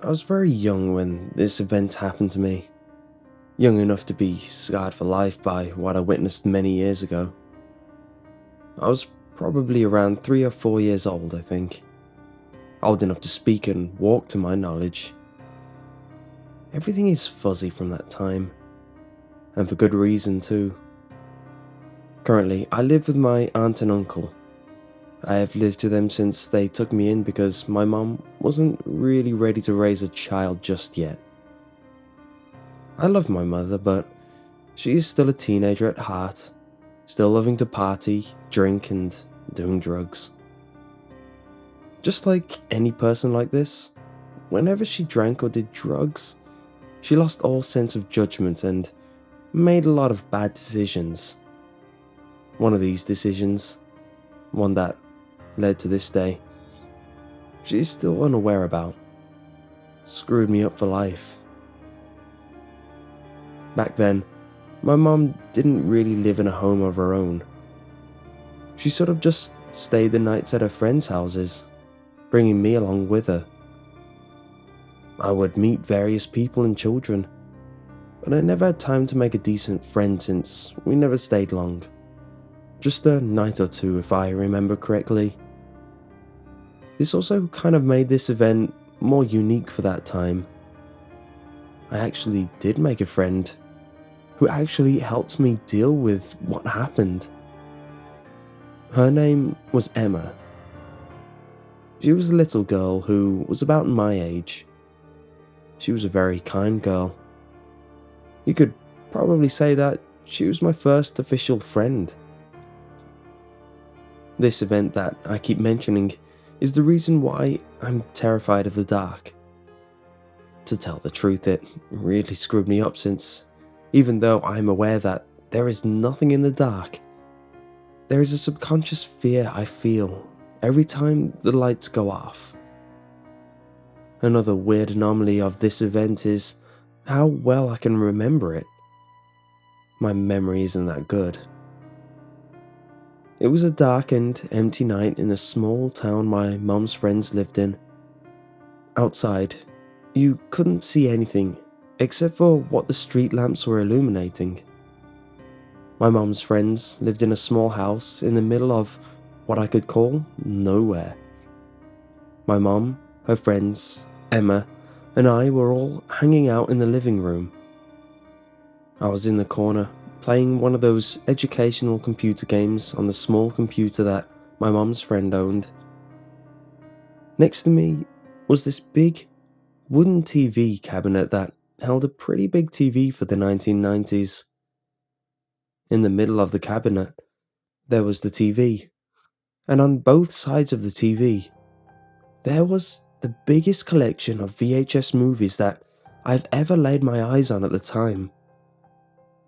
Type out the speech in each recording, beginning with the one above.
I was very young when this event happened to me. Young enough to be scarred for life by what I witnessed many years ago. I was probably around 3 or 4 years old, I think. Old enough to speak and walk to my knowledge. Everything is fuzzy from that time. And for good reason too. Currently, I live with my aunt and uncle. I have lived with them since they took me in because my mom wasn't really ready to raise a child just yet. I love my mother, but she is still a teenager at heart, still loving to party, drink, and doing drugs. Just like any person like this, whenever she drank or did drugs, she lost all sense of judgment and made a lot of bad decisions. One of these decisions, one that led to this day, she's still unaware about, screwed me up for life. Back then, my mom didn't really live in a home of her own. She sort of just stayed the nights at her friends' houses, bringing me along with her. I would meet various people and children, but I never had time to make a decent friend since we never stayed long. Just a night or two if I remember correctly. This also kind of made this event more unique for that time. I actually did make a friend who actually helped me deal with what happened. Her name was Emma. She was a little girl who was about my age. She was a very kind girl. You could probably say that she was my first official friend. This event that I keep mentioning is the reason why I'm terrified of the dark. To tell the truth, it really screwed me up since, even though I'm aware that there is nothing in the dark, there is a subconscious fear I feel every time the lights go off. Another weird anomaly of this event is how well I can remember it. My memory isn't that good. It was a dark and empty night in the small town my mum's friends lived in. Outside, you couldn't see anything except for what the street lamps were illuminating. My mum's friends lived in a small house in the middle of what I could call nowhere. My mum, her friends, Emma, and I were all hanging out in the living room. I was in the corner, playing one of those educational computer games on the small computer that my mum's friend owned. Next to me was this big wooden TV cabinet that held a pretty big TV for the 1990s. In the middle of the cabinet, there was the TV, and on both sides of the TV, there was the biggest collection of VHS movies that I've ever laid my eyes on at the time.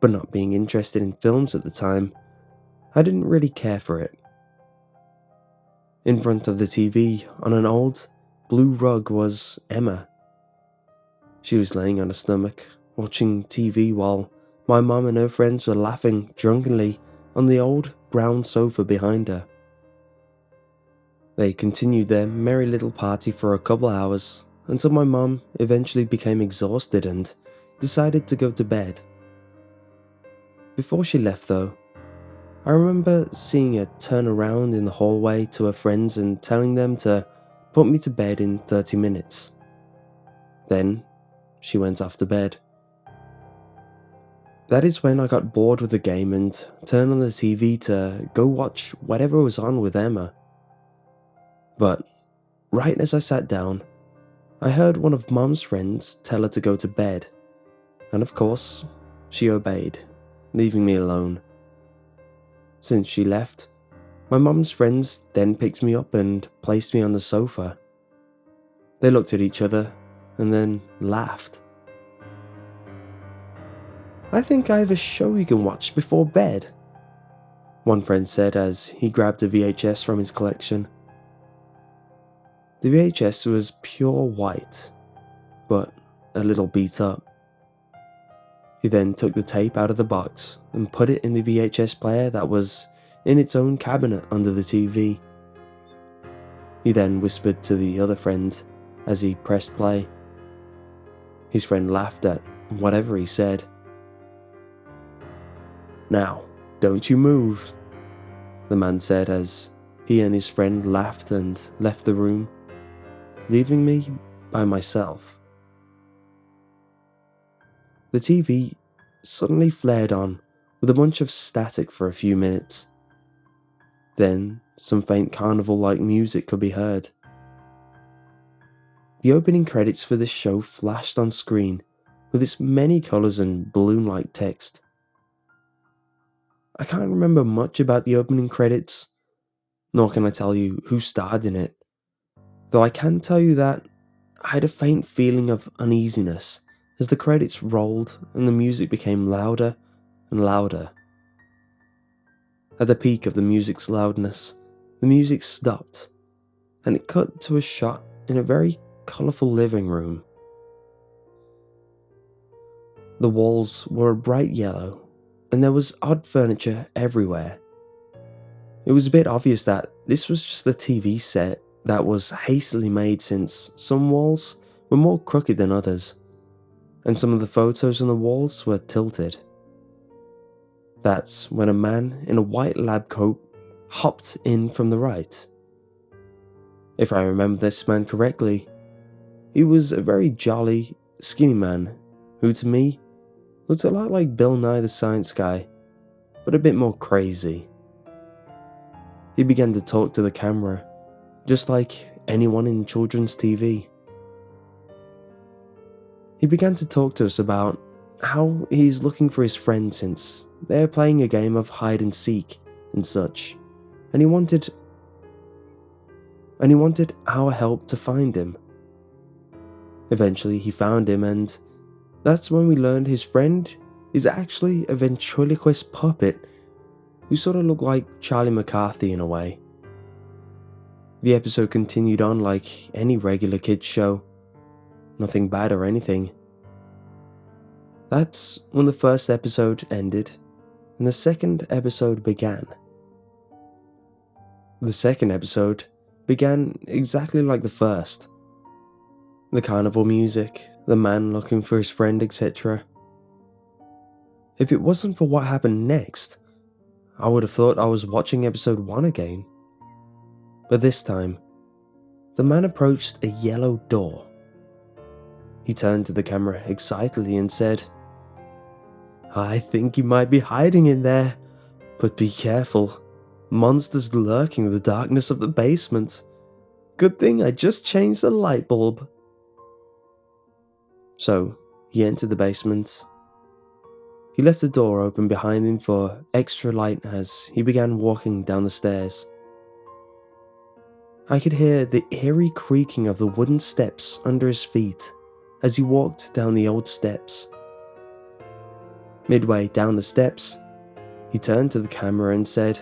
But not being interested in films at the time, I didn't really care for it. In front of the TV, on an old, blue rug, was Emma. She was laying on her stomach, watching TV while my mum and her friends were laughing drunkenly on the old brown sofa behind her. They continued their merry little party for a couple hours until my mum eventually became exhausted and decided to go to bed. Before she left though, I remember seeing her turn around in the hallway to her friends and telling them to put me to bed in 30 minutes. Then, she went off to bed. That is when I got bored with the game and turned on the TV to go watch whatever was on with Emma. But, right as I sat down, I heard one of Mom's friends tell her to go to bed, and of course, she obeyed, leaving me alone. Since she left, my mum's friends then picked me up and placed me on the sofa. They looked at each other and then laughed. "I think I have a show you can watch before bed," one friend said as he grabbed a VHS from his collection. The VHS was pure white, but a little beat up. He then took the tape out of the box and put it in the VHS player that was in its own cabinet under the TV. He then whispered to the other friend as he pressed play. His friend laughed at whatever he said. "Now, don't you move," the man said as he and his friend laughed and left the room, leaving me by myself. The TV suddenly flared on with a bunch of static for a few minutes. Then some faint carnival-like music could be heard. The opening credits for this show flashed on screen with its many colours and balloon-like text. I can't remember much about the opening credits, nor can I tell you who starred in it, though I can tell you that I had a faint feeling of uneasiness as the credits rolled and the music became louder and louder. At the peak of the music's loudness, the music stopped, and it cut to a shot in a very colourful living room. The walls were a bright yellow, and there was odd furniture everywhere. It was a bit obvious that this was just a TV set that was hastily made, since some walls were more crooked than others, and some of the photos on the walls were tilted. That's when a man in a white lab coat hopped in from the right. If I remember this man correctly, he was a very jolly, skinny man who to me looked a lot like Bill Nye the Science Guy, but a bit more crazy. He began to talk to the camera, just like anyone in children's TV. He began to talk to us about how he's looking for his friend since they're playing a game of hide and seek and such, and he wanted our help to find him. Eventually he found him, and that's when we learned his friend is actually a ventriloquist puppet who sort of looked like Charlie McCarthy in a way. The episode continued on like any regular kids show. Nothing bad or anything. That's when the first episode ended and the second episode began. The second episode began exactly like the first. The carnival music, the man looking for his friend, etc. If it wasn't for what happened next, I would have thought I was watching episode 1 again. But this time, the man approached a yellow door. He turned to the camera excitedly and said, "I think you might be hiding in there, but be careful. Monsters lurking in the darkness of the basement. Good thing I just changed the light bulb." So, he entered the basement. He left the door open behind him for extra light as he began walking down the stairs. I could hear the eerie creaking of the wooden steps under his feet as he walked down the old steps. Midway down the steps, he turned to the camera and said,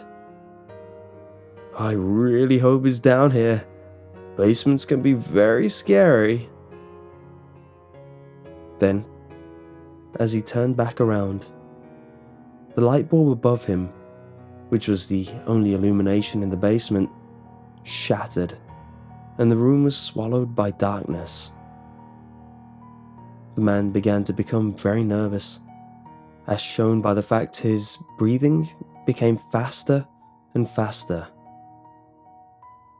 "I really hope he's down here. Basements can be very scary." Then, as he turned back around, the light bulb above him, which was the only illumination in the basement, shattered, and the room was swallowed by darkness. The man began to become very nervous, as shown by the fact his breathing became faster and faster.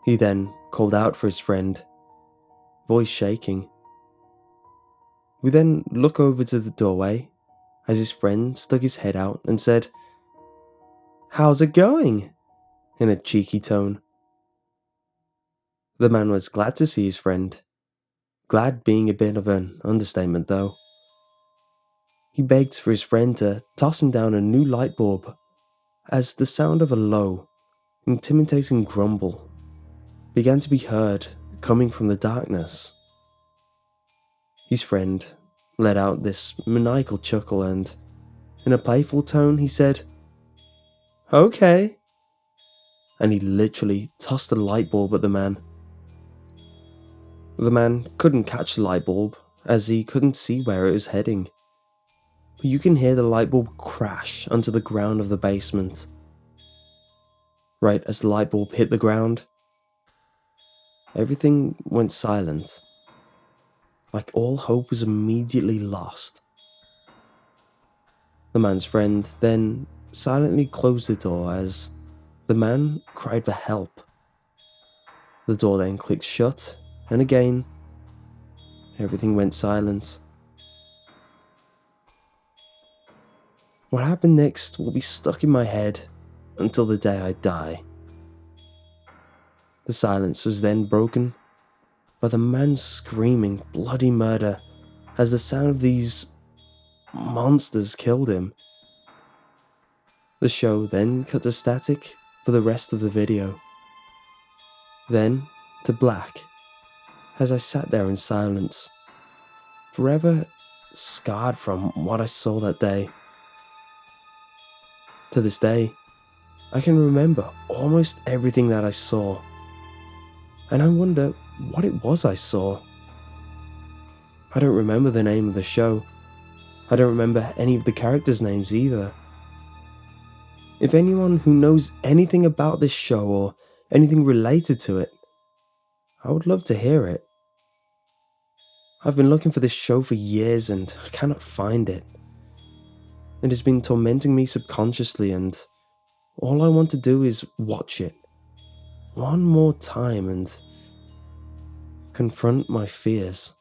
He then called out for his friend, voice shaking. We then look over to the doorway as his friend stuck his head out and said, "How's it going?" in a cheeky tone. The man was glad to see his friend, glad being a bit of an understatement though. He begged for his friend to toss him down a new light bulb as the sound of a low, intimidating grumble began to be heard coming from the darkness. His friend let out this maniacal chuckle and, in a playful tone, he said, "Okay," and he literally tossed a light bulb at the man. The man couldn't catch the light bulb as he couldn't see where it was heading, but you can hear the light bulb crash onto the ground of the basement. Right as the light bulb hit the ground, everything went silent. like all hope was immediately lost. The man's friend then silently closed the door as the man cried for help. The door then clicked shut, and again, everything went silent. What happened next will be stuck in my head until the day I die. The silence was then broken by the man screaming bloody murder as the sound of these monsters killed him. The show then cut to static for the rest of the video. Then to black as I sat there in silence, forever scarred from what I saw that day. To this day, I can remember almost everything that I saw, and I wonder what it was I saw. I don't remember the name of the show. I don't remember any of the characters' names either. If anyone who knows anything about this show or anything related to it, I would love to hear it. I've been looking for this show for years and I cannot find it. It has been tormenting me subconsciously, and all I want to do is watch it one more time and confront my fears.